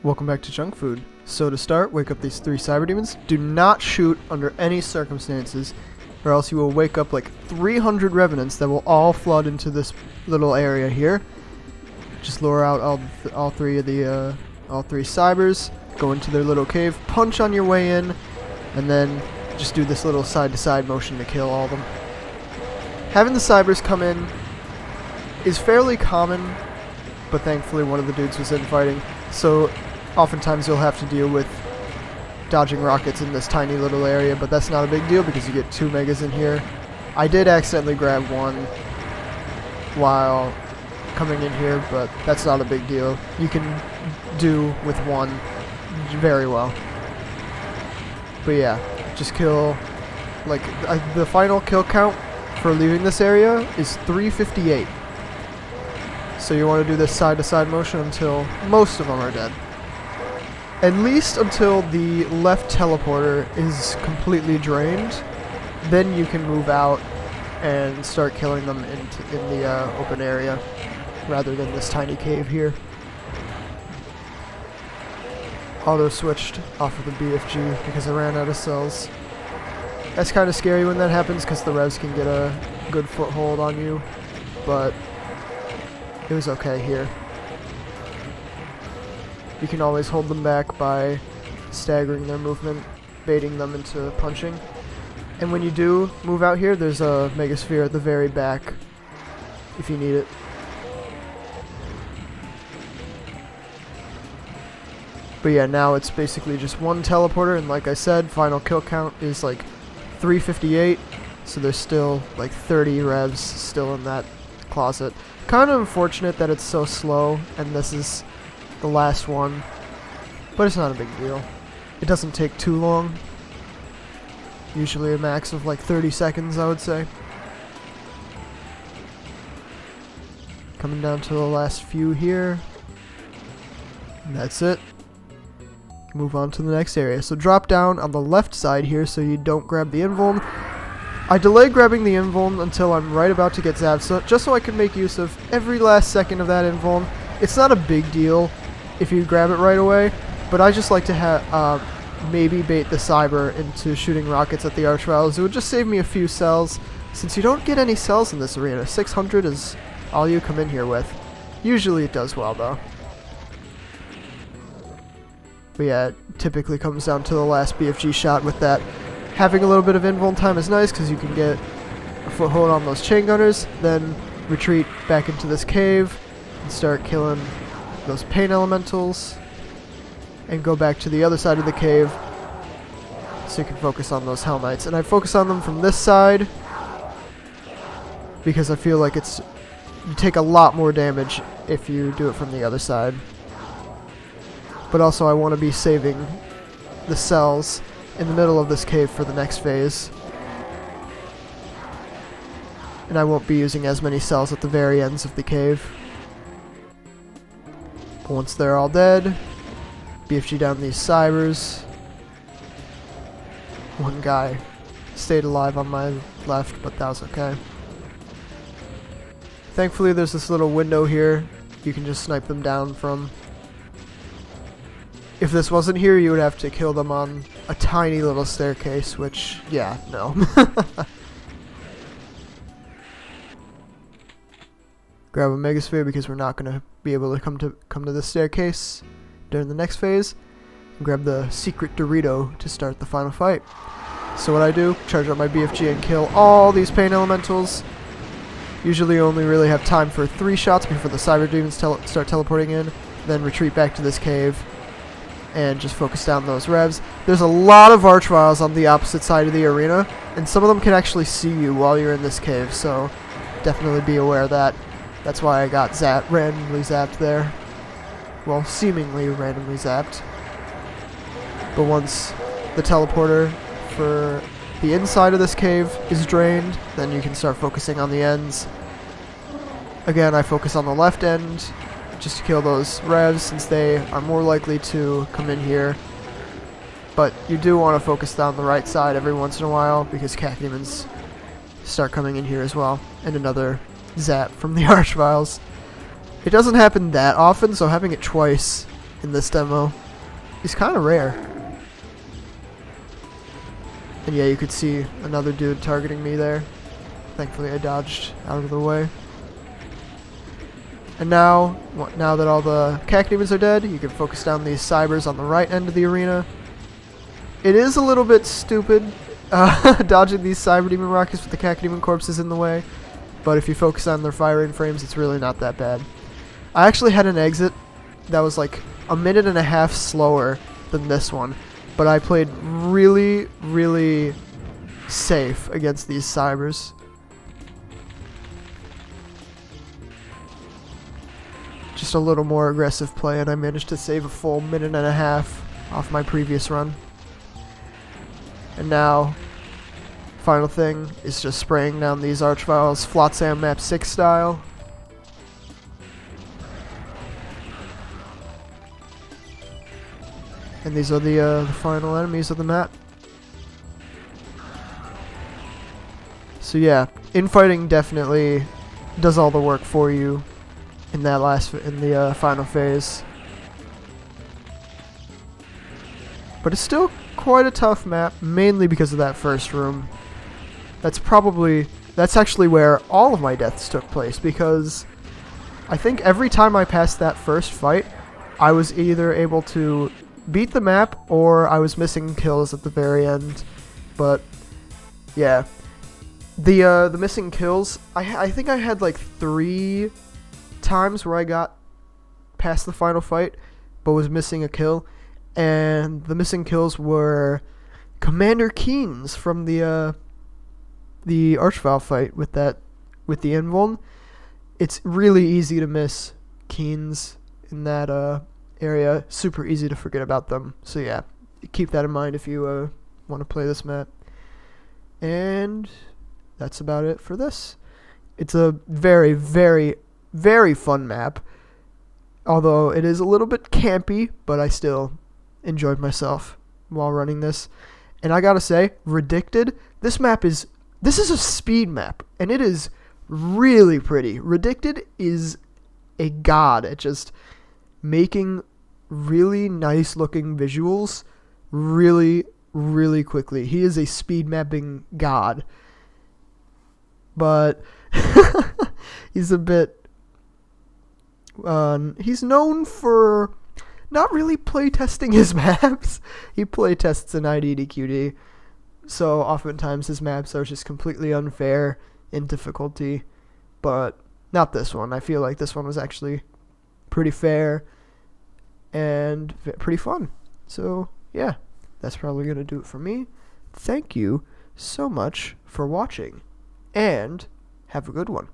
Welcome back to Junk Food. So to start, wake up these 3 cyber demons. Do not shoot under any circumstances, or else you will wake up like 300 revenants that will all flood into this little area here. Just lure out all three cybers, go into their little cave, punch on your way in, and then just do this little side-to-side motion to kill all of them. Having the cybers come in is fairly common, but thankfully one of the dudes was infighting, so oftentimes you'll have to deal with dodging rockets in this tiny little area, but that's not a big deal because you get 2 megas in here. I did accidentally grab one while coming in here, but that's not a big deal. You can do with one very well. But yeah, just kill, like, the final kill count for leaving this area is 358. So you want to do this side-to-side motion until most of them are dead. At least until the left teleporter is completely drained. Then you can move out and start killing them in the open area, rather than this tiny cave here. Auto switched off of the BFG because I ran out of cells. That's kind of scary when that happens because the revs can get a good foothold on you, but it was okay here. You can always hold them back by staggering their movement, baiting them into punching. And when you do move out here, there's a megasphere at the very back if you need it. But yeah, now it's basically just one teleporter, and like I said, final kill count is like 358, so there's still like 30 revs still in that closet. Kind of unfortunate that it's so slow, and this is the last one, but it's not a big deal. It doesn't take too long. Usually a max of like 30 seconds, I would say. Coming down to the last few here. And that's it. Move on to the next area. So drop down on the left side here so you don't grab the invuln. I delay grabbing the invuln until I'm right about to get zapped, just so I can make use of every last second of that invuln. It's not a big deal if you grab it right away, but I just like to maybe bait the cyber into shooting rockets at the archviles. It would just save me a few cells, since you don't get any cells in this arena. 600 is all you come in here with. Usually it does well though. But yeah, it typically comes down to the last BFG shot with that. Having a little bit of invuln time is nice because you can get a foothold on those chain gunners, then retreat back into this cave and start killing those pain elementals, and go back to the other side of the cave so you can focus on those Hell Knights. And I focus on them from this side because I feel like you take a lot more damage if you do it from the other side. But also I want to be saving the cells in the middle of this cave for the next phase. And I won't be using as many cells at the very ends of the cave. But once they're all dead, BFG down these cybers. One guy stayed alive on my left, but that was okay. Thankfully there's this little window here you can just snipe them down from. If this wasn't here, you would have to kill them on a tiny little staircase, which, yeah, no. Grab a megasphere because we're not going to be able to come to this staircase during the next phase. And grab the secret Dorito to start the final fight. So what I do, charge up my BFG and kill all these pain elementals. Usually only really have time for 3 shots before the cyber demons start teleporting in. Then retreat back to this cave and just focus down those revs. There's a lot of archviles on the opposite side of the arena, and some of them can actually see you while you're in this cave, so definitely be aware of that. That's why I got randomly zapped there. Well, seemingly randomly zapped. But once the teleporter for the inside of this cave is drained, then you can start focusing on the ends. Again, I focus on the left end, just to kill those revs since they are more likely to come in here. But you do want to focus down the right side every once in a while because cacodemons start coming in here as well. And another zap from the archviles. It doesn't happen that often, so having it twice in this demo. He's kind of rare. And yeah, you could see another dude targeting me there. Thankfully I dodged out of the way. And now that all the cacodemons are dead, you can focus down these cybers on the right end of the arena. It is a little bit stupid dodging these cyberdemon rockets with the cacodemon corpses in the way, but if you focus on their firing frames, it's really not that bad. I actually had an exit that was like a minute and a half slower than this one, but I played really, really safe against these cybers. Just a little more aggressive play, and I managed to save a full minute and a half off my previous run. And now, final thing is just spraying down these archviles, Flotsam Map 6 style. And these are the final enemies of the map. So yeah, infighting definitely does all the work for you in the final phase. But it's still quite a tough map, mainly because of that first room. That's actually where all of my deaths took place, because I think every time I passed that first fight, I was either able to beat the map or I was missing kills at the very end. But yeah, the missing kills, I think I had like 3 times where I got past the final fight but was missing a kill, and the missing kills were Commander Keen's from the Archvile fight with the Invuln. It's really easy to miss Keen's in that area. Super easy to forget about them. So yeah, keep that in mind if you want to play this map. And that's about it for this. It's a very, very, very fun map, although it is a little bit campy, but I still enjoyed myself while running this. And I gotta say, Raddicted, this is a speed map, and it is really pretty. Raddicted is a god at just making really nice looking visuals really, really quickly. He is a speed mapping god, but he's a bit he's known for not really playtesting his maps. He playtests in IDDQD, so oftentimes his maps are just completely unfair in difficulty, but not this one. I feel like this one was actually pretty fair and pretty fun. So yeah, that's probably going to do it for me. Thank you so much for watching, and have a good one.